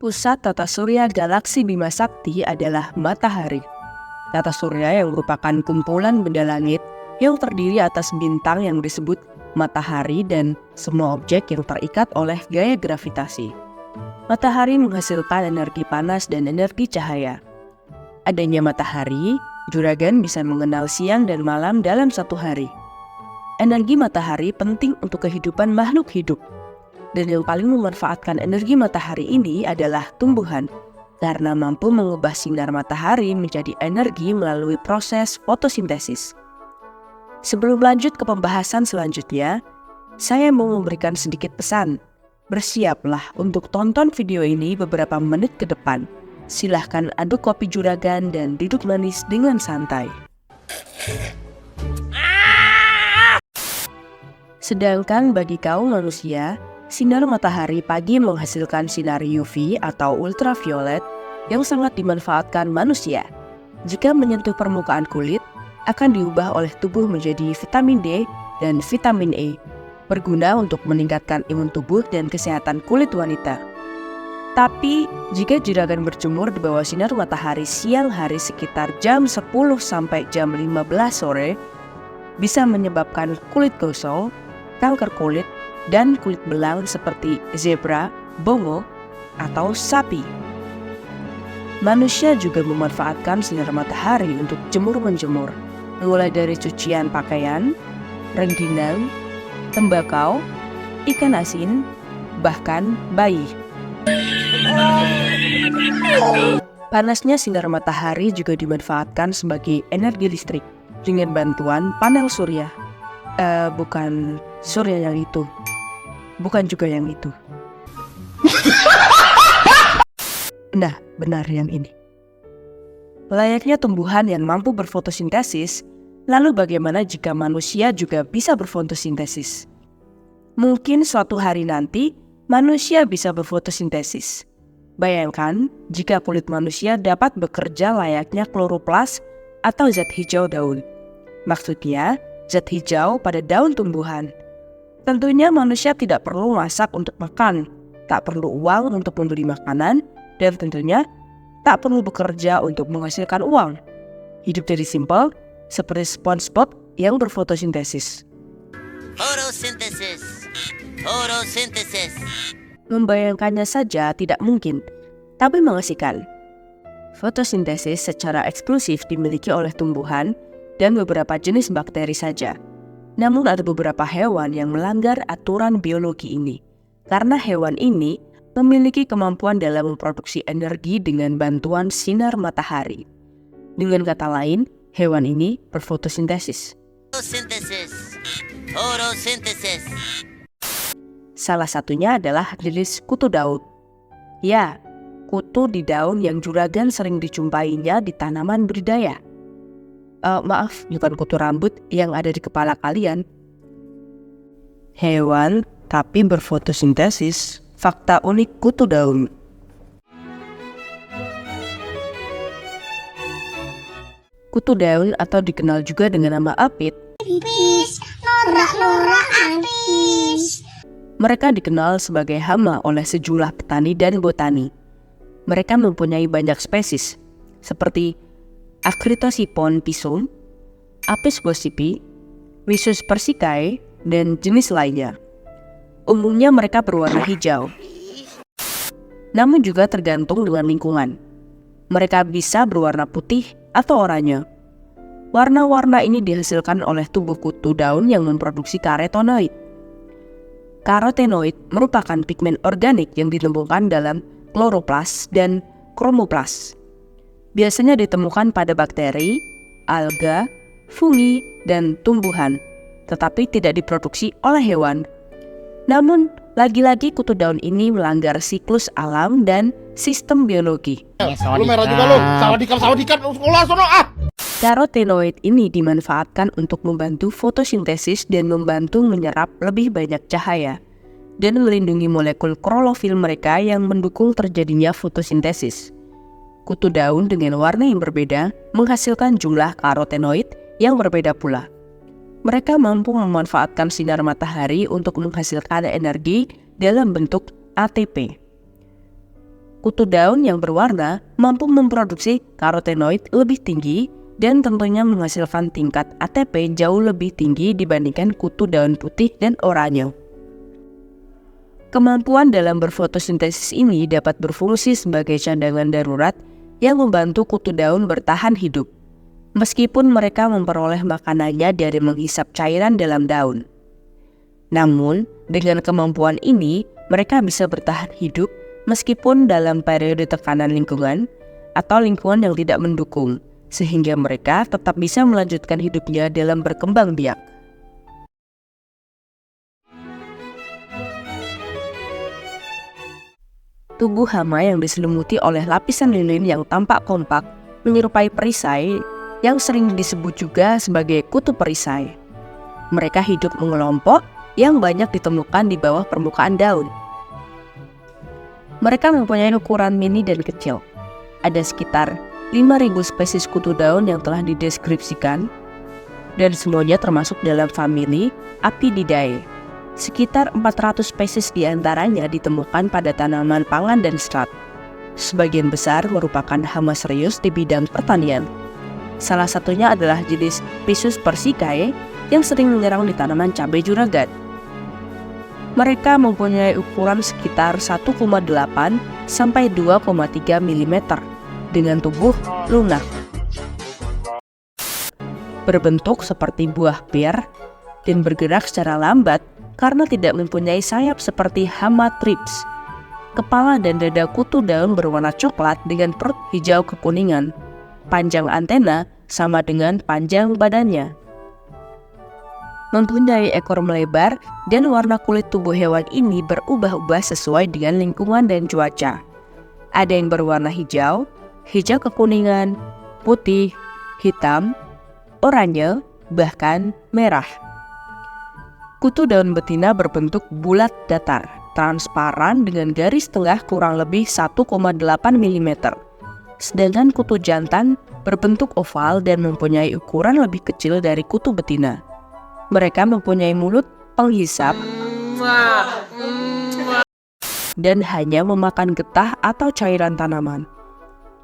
Pusat tata surya galaksi Bima Sakti adalah matahari. Tata surya yang merupakan kumpulan benda langit yang terdiri atas bintang yang disebut matahari dan semua objek yang terikat oleh gaya gravitasi. Matahari menghasilkan energi panas dan energi cahaya. Adanya matahari, juragan bisa mengenal siang dan malam dalam satu hari. Energi matahari penting untuk kehidupan makhluk hidup. Dan yang paling memanfaatkan energi matahari ini adalah tumbuhan, karena mampu mengubah sinar matahari menjadi energi melalui proses fotosintesis. Sebelum lanjut ke pembahasan selanjutnya, saya mau memberikan sedikit pesan. Bersiaplah untuk tonton video ini beberapa menit ke depan. Silahkan aduk kopi juragan dan duduk manis dengan santai. Sedangkan bagi kaum manusia, sinar matahari pagi menghasilkan sinar UV atau ultraviolet yang sangat dimanfaatkan manusia. Jika menyentuh permukaan kulit, akan diubah oleh tubuh menjadi vitamin D dan vitamin E, berguna untuk meningkatkan imun tubuh dan kesehatan kulit wanita. Tapi, jika juragan berjemur di bawah sinar matahari siang hari sekitar jam 10 sampai jam 15 sore, bisa menyebabkan kulit gosong, kanker kulit, dan kulit belang seperti zebra, bongo, atau sapi. Manusia juga memanfaatkan sinar matahari untuk jemur-menjemur, mulai dari cucian pakaian, rengginang, tembakau, ikan asin, bahkan bayi. Panasnya sinar matahari juga dimanfaatkan sebagai energi listrik dengan bantuan panel surya. Bukan surya yang itu. Bukan juga yang itu. Nah, benar yang ini. Layaknya tumbuhan yang mampu berfotosintesis, lalu bagaimana jika manusia juga bisa berfotosintesis? Mungkin suatu hari nanti, manusia bisa berfotosintesis. Bayangkan jika kulit manusia dapat bekerja layaknya kloroplas atau zat hijau daun. Maksudnya, zat hijau pada daun tumbuhan. Tentunya manusia tidak perlu masak untuk makan, tak perlu uang untuk membeli makanan, dan tentunya tak perlu bekerja untuk menghasilkan uang. Hidup jadi simpel, seperti SpongeBob yang berfotosintesis. Fotosintesis. Membayangkannya saja tidak mungkin, tapi mengasihkan. Fotosintesis secara eksklusif dimiliki oleh tumbuhan dan beberapa jenis bakteri saja. Namun ada beberapa hewan yang melanggar aturan biologi ini, karena hewan ini memiliki kemampuan dalam memproduksi energi dengan bantuan sinar matahari. Dengan kata lain, hewan ini berfotosintesis. Fotosintesis. Salah satunya adalah jenis kutu daun. Ya, kutu di daun yang juragan sering dijumpainya di tanaman budidaya. Maaf, bukan kutu rambut yang ada di kepala kalian. Hewan tapi berfotosintesis. Fakta unik kutu daun. Kutu daun atau dikenal juga dengan nama apit. Mereka dikenal sebagai hama oleh sejumlah petani dan botani. Mereka mempunyai banyak spesies, seperti Acritosipon pisum, Apis gossypi, Visus persicae, dan jenis lainnya. Umumnya mereka berwarna hijau, namun juga tergantung dengan lingkungan. Mereka bisa berwarna putih atau oranye. Warna-warna ini dihasilkan oleh tubuh kutu daun yang memproduksi karotenoid. Karotenoid merupakan pigmen organik yang ditemukan dalam kloroplas dan kromoplas. Biasanya ditemukan pada bakteri, alga, fungi, dan tumbuhan, tetapi tidak diproduksi oleh hewan. Namun, lagi-lagi kutu daun ini melanggar siklus alam dan sistem biologi. Lu merah juga lu, salah dikat, sono ah! Karotenoid ini dimanfaatkan untuk membantu fotosintesis dan membantu menyerap lebih banyak cahaya, dan melindungi molekul klorofil mereka yang mendukung terjadinya fotosintesis. Kutu daun dengan warna yang berbeda menghasilkan jumlah karotenoid yang berbeda pula. Mereka mampu memanfaatkan sinar matahari untuk menghasilkan energi dalam bentuk ATP. Kutu daun yang berwarna mampu memproduksi karotenoid lebih tinggi dan tentunya menghasilkan tingkat ATP jauh lebih tinggi dibandingkan kutu daun putih dan oranye. Kemampuan dalam berfotosintesis ini dapat berfungsi sebagai cadangan darurat yang membantu kutu daun bertahan hidup, meskipun mereka memperoleh makanannya dari menghisap cairan dalam daun. Namun, dengan kemampuan ini, mereka bisa bertahan hidup meskipun dalam periode tekanan lingkungan atau lingkungan yang tidak mendukung, sehingga mereka tetap bisa melanjutkan hidupnya dalam berkembang biak. Tubuh hama yang diselimuti oleh lapisan lilin yang tampak kompak menyerupai perisai yang sering disebut juga sebagai kutu perisai. Mereka hidup mengelompok yang banyak ditemukan di bawah permukaan daun. Mereka mempunyai ukuran mini dan kecil. Ada sekitar 5.000 spesies kutu daun yang telah dideskripsikan, dan semuanya termasuk dalam famili Apididae. Sekitar 400 spesies diantaranya ditemukan pada tanaman pangan dan serat. Sebagian besar merupakan hama serius di bidang pertanian. Salah satunya adalah jenis Rhizus persicae yang sering menyerang di tanaman cabai juragan. Mereka mempunyai ukuran sekitar 1,8 sampai 2,3 mm dengan tubuh lunak. Berbentuk seperti buah pir dan bergerak secara lambat karena tidak mempunyai sayap seperti hama thrips. Kepala dan dada kutu daun berwarna coklat dengan perut hijau kekuningan. Panjang antena sama dengan panjang badannya. Mempunyai ekor melebar dan warna kulit tubuh hewan ini berubah-ubah sesuai dengan lingkungan dan cuaca. Ada yang berwarna hijau, hijau kekuningan, putih, hitam, oranye, bahkan merah. Kutu daun betina berbentuk bulat datar, transparan dengan garis tengah kurang lebih 1,8 mm. Sedangkan kutu jantan berbentuk oval dan mempunyai ukuran lebih kecil dari kutu betina. Mereka mempunyai mulut penghisap dan hanya memakan getah atau cairan tanaman.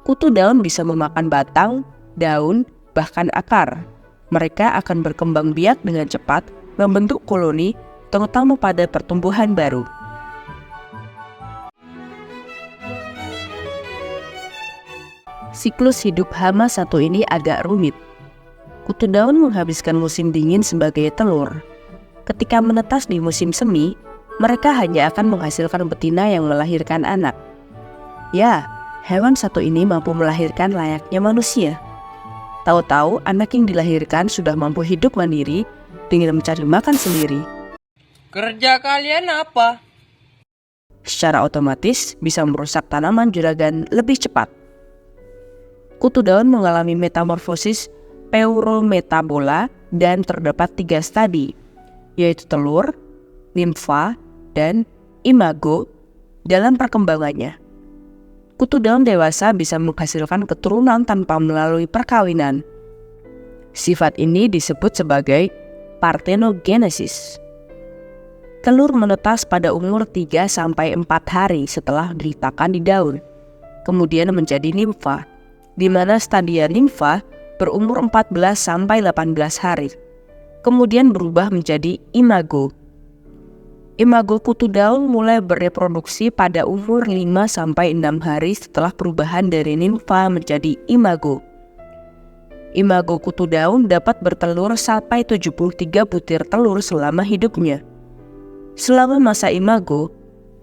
Kutu daun bisa memakan batang, daun, bahkan akar. Mereka akan berkembang biak dengan cepat, membentuk koloni, terutama pada pertumbuhan baru. Siklus hidup hama satu ini agak rumit. Kutu daun menghabiskan musim dingin sebagai telur. Ketika menetas di musim semi, mereka hanya akan menghasilkan betina yang melahirkan anak. Ya, hewan satu ini mampu melahirkan layaknya manusia. Tahu-tahu anak yang dilahirkan sudah mampu hidup mandiri dengan mencari makan sendiri. Kerja kalian apa? Secara otomatis bisa merusak tanaman juragan lebih cepat. Kutu daun mengalami metamorfosis peurometabola dan terdapat 3 stadi, yaitu telur, limfa, dan imago dalam perkembangannya. Kutu daun dewasa bisa menghasilkan keturunan tanpa melalui perkawinan. Sifat ini disebut sebagai parthenogenesis. Telur menetas pada umur 3-4 hari setelah diletakkan di daun, kemudian menjadi nimfa, di mana stadia nimfa berumur 14-18 hari, kemudian berubah menjadi imago. Imago kutu daun mulai bereproduksi pada umur 5-6 hari setelah perubahan dari nimfa menjadi imago. Imago kutu daun dapat bertelur sampai 73 butir telur selama hidupnya. Selama masa imago,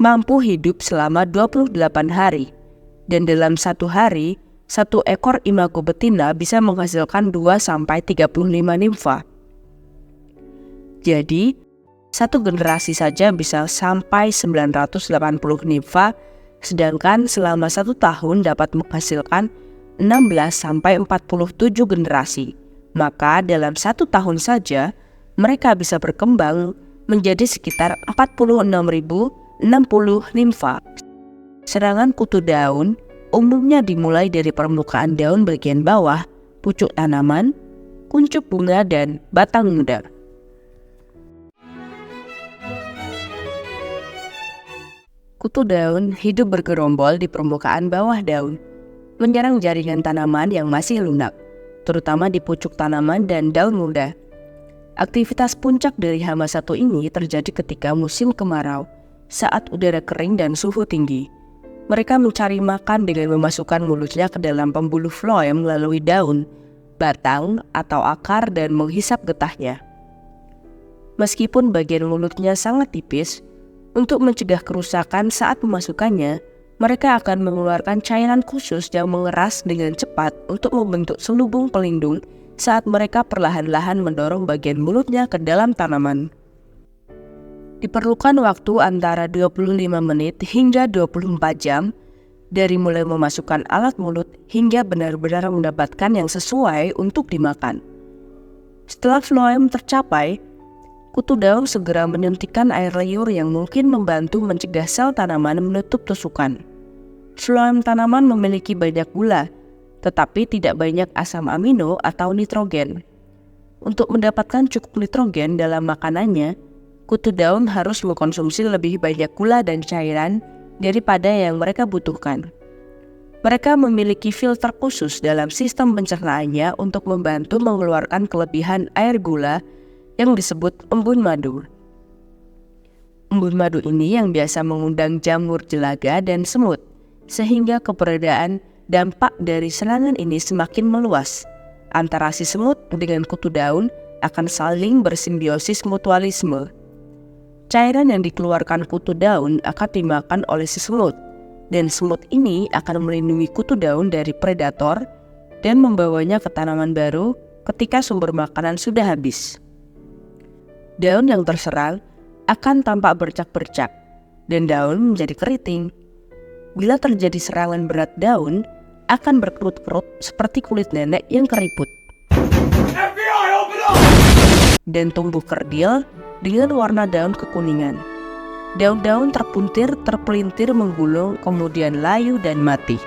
mampu hidup selama 28 hari, dan dalam 1 hari, 1 ekor imago betina bisa menghasilkan 2-35 nimfa. Jadi, 1 generasi saja bisa sampai 980 nimfa, sedangkan selama 1 tahun dapat menghasilkan 16-47 generasi. Maka dalam 1 tahun saja, mereka bisa berkembang menjadi sekitar 46.060 nimfa. Serangan kutu daun umumnya dimulai dari permukaan daun bagian bawah, pucuk tanaman, kuncup bunga, dan batang muda. Kutu daun hidup bergerombol di permukaan bawah daun, menyerang jaringan tanaman yang masih lunak, terutama di pucuk tanaman dan daun muda. Aktivitas puncak dari hama satu ini terjadi ketika musim kemarau, saat udara kering dan suhu tinggi. Mereka mencari makan dengan memasukkan mulutnya ke dalam pembuluh floem melalui daun, batang, atau akar dan menghisap getahnya. Meskipun bagian mulutnya sangat tipis, untuk mencegah kerusakan saat memasukkannya, mereka akan mengeluarkan cairan khusus yang mengeras dengan cepat untuk membentuk selubung pelindung saat mereka perlahan-lahan mendorong bagian mulutnya ke dalam tanaman. Diperlukan waktu antara 25 menit hingga 24 jam dari mulai memasukkan alat mulut hingga benar-benar mendapatkan yang sesuai untuk dimakan. Setelah floem tercapai, kutu daun segera menyuntikkan air liur yang mungkin membantu mencegah sel tanaman menutup tusukan. Floem tanaman memiliki banyak gula, tetapi tidak banyak asam amino atau nitrogen. Untuk mendapatkan cukup nitrogen dalam makanannya, kutu daun harus mengkonsumsi lebih banyak gula dan cairan daripada yang mereka butuhkan. Mereka memiliki filter khusus dalam sistem pencernaannya untuk membantu mengeluarkan kelebihan air gula yang disebut embun madu. Embun madu ini yang biasa mengundang jamur jelaga dan semut, sehingga keberadaan dampak dari serangan ini semakin meluas. Antara si semut dengan kutu daun akan saling bersimbiosis mutualisme. Cairan yang dikeluarkan kutu daun akan dimakan oleh si semut, dan semut ini akan melindungi kutu daun dari predator dan membawanya ke tanaman baru ketika sumber makanan sudah habis. Daun yang terserang akan tampak bercak-bercak, dan daun menjadi keriting. Bila terjadi serangan berat, daun akan berkerut-kerut seperti kulit nenek yang keriput. FBI, open up! Dan tumbuh kerdil dengan warna daun kekuningan. Daun-daun terpelintir menggulung, kemudian layu dan mati.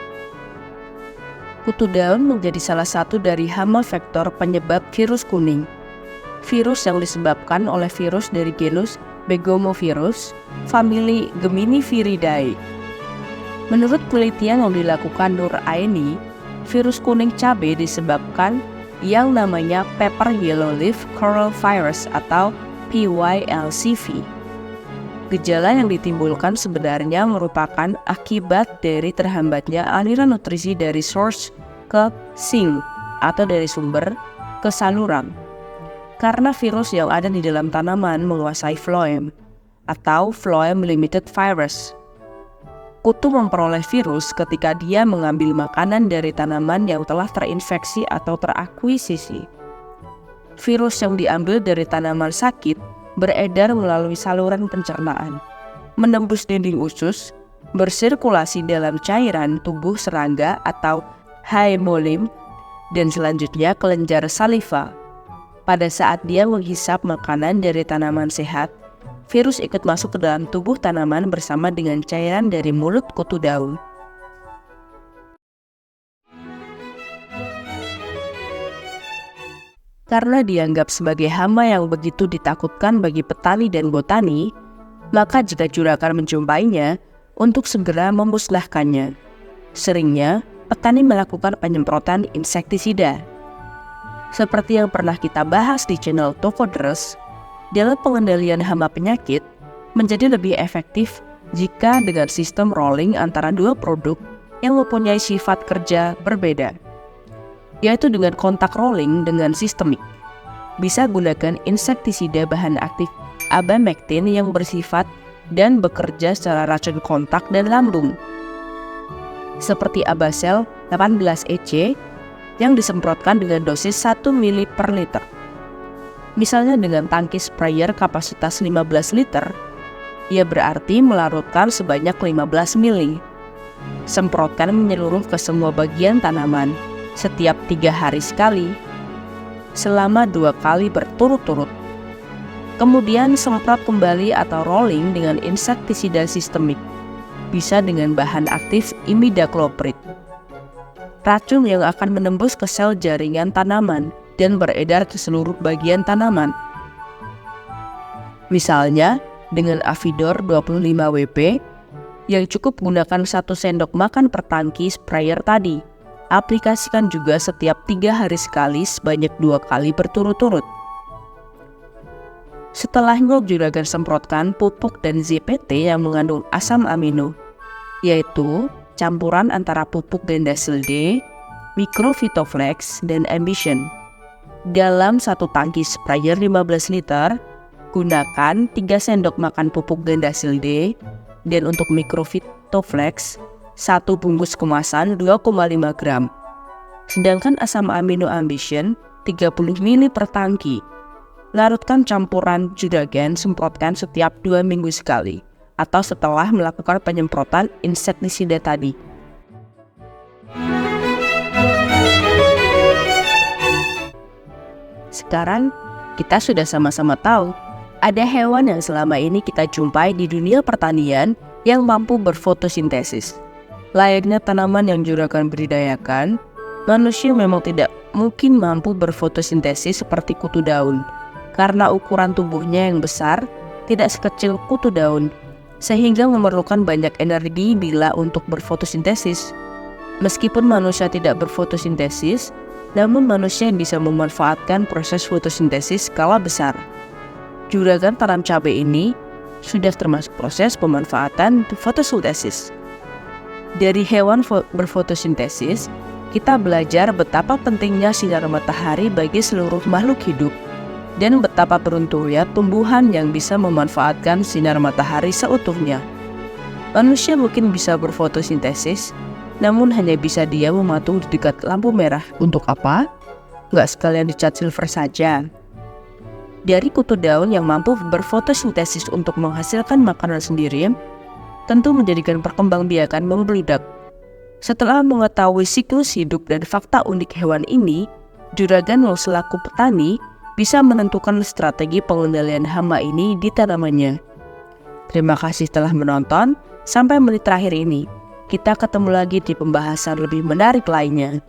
Kutu daun menjadi salah satu dari hama vektor penyebab virus kuning. Virus yang disebabkan oleh virus dari genus Begomovirus, famili Geminiviridae. Menurut penelitian yang dilakukan Nur Aini, virus kuning cabai disebabkan yang namanya Pepper Yellow Leaf Coral Virus atau PYLCV. Gejala yang ditimbulkan sebenarnya merupakan akibat dari terhambatnya aliran nutrisi dari source ke sink atau dari sumber ke saluran. Karena virus yang ada di dalam tanaman menguasai floem atau phloem limited virus. Kutu memperoleh virus ketika dia mengambil makanan dari tanaman yang telah terinfeksi atau terakuisisi. Virus yang diambil dari tanaman sakit beredar melalui saluran pencernaan, menembus dinding usus, bersirkulasi dalam cairan tubuh serangga atau haemolim, dan selanjutnya kelenjar saliva. Pada saat dia menghisap makanan dari tanaman sehat, virus ikut masuk ke dalam tubuh tanaman bersama dengan cairan dari mulut kutu daun. Karena dianggap sebagai hama yang begitu ditakutkan bagi petani dan botani, maka jika juragan menjumpainya, untuk segera memusnahkannya. Seringnya, petani melakukan penyemprotan insektisida. Seperti yang pernah kita bahas di channel Tofodres, dalam pengendalian hama penyakit menjadi lebih efektif jika dengan sistem rolling antara dua produk yang mempunyai sifat kerja berbeda, yaitu dengan kontak rolling dengan sistemik. Bisa gunakan insektisida bahan aktif abamectin yang bersifat dan bekerja secara racun kontak dan lambung, seperti Abacel 18EC yang disemprotkan dengan dosis 1 ml per liter. Misalnya dengan tangki sprayer kapasitas 15 liter, ia berarti melarutkan sebanyak 15 ml. Semprotkan menyeluruh ke semua bagian tanaman setiap 3 hari sekali, selama 2 kali berturut-turut. Kemudian semprot kembali atau rolling dengan insektisida sistemik, bisa dengan bahan aktif imidacloprid. Racun yang akan menembus ke sel jaringan tanaman dan beredar ke seluruh bagian tanaman. Misalnya dengan Avidor 25 WP Yang cukup gunakan 1 sendok makan per tangki sprayer tadi. Aplikasikan juga setiap 3 hari sekali sebanyak 2 kali berturut-turut. Setelahnya juragan semprotkan pupuk dan ZPT yang mengandung asam amino, yaitu campuran antara pupuk Dendasil D, Microvitoflex, dan Ambition. Dalam 1 tangki sprayer 15 liter, gunakan 3 sendok makan pupuk Dendasil D, dan untuk Microvitoflex, 1 bungkus kemasan 2,5 gram. Sedangkan asam amino Ambition 30 ml per tangki. Larutkan campuran juragan, semprotkan setiap 2 minggu sekali, atau setelah melakukan penyemprotan insektisida tadi. Sekarang, kita sudah sama-sama tahu, ada hewan yang selama ini kita jumpai di dunia pertanian yang mampu berfotosintesis. Layaknya tanaman yang juragan budidayakan, manusia memang tidak mungkin mampu berfotosintesis seperti kutu daun, karena ukuran tubuhnya yang besar, tidak sekecil kutu daun, sehingga memerlukan banyak energi bila untuk berfotosintesis. Meskipun manusia tidak berfotosintesis, namun manusia bisa memanfaatkan proses fotosintesis skala besar. Juragan tanam cabai ini sudah termasuk proses pemanfaatan fotosintesis. Dari hewan berfotosintesis, kita belajar betapa pentingnya sinar matahari bagi seluruh makhluk hidup, dan betapa beruntungnya tumbuhan yang bisa memanfaatkan sinar matahari seutuhnya. Manusia mungkin bisa berfotosintesis, namun hanya bisa dia mematung di dekat lampu merah. Untuk apa? Nggak sekalian dicat silver saja. Dari kutu daun yang mampu berfotosintesis untuk menghasilkan makanan sendiri, tentu menjadikan perkembangbiakan membludak. Setelah mengetahui siklus hidup dan fakta unik hewan ini, juragan yang selaku petani bisa menentukan strategi pengendalian hama ini di tanamannya. Terima kasih telah menonton sampai menit terakhir ini. Kita ketemu lagi di pembahasan lebih menarik lainnya.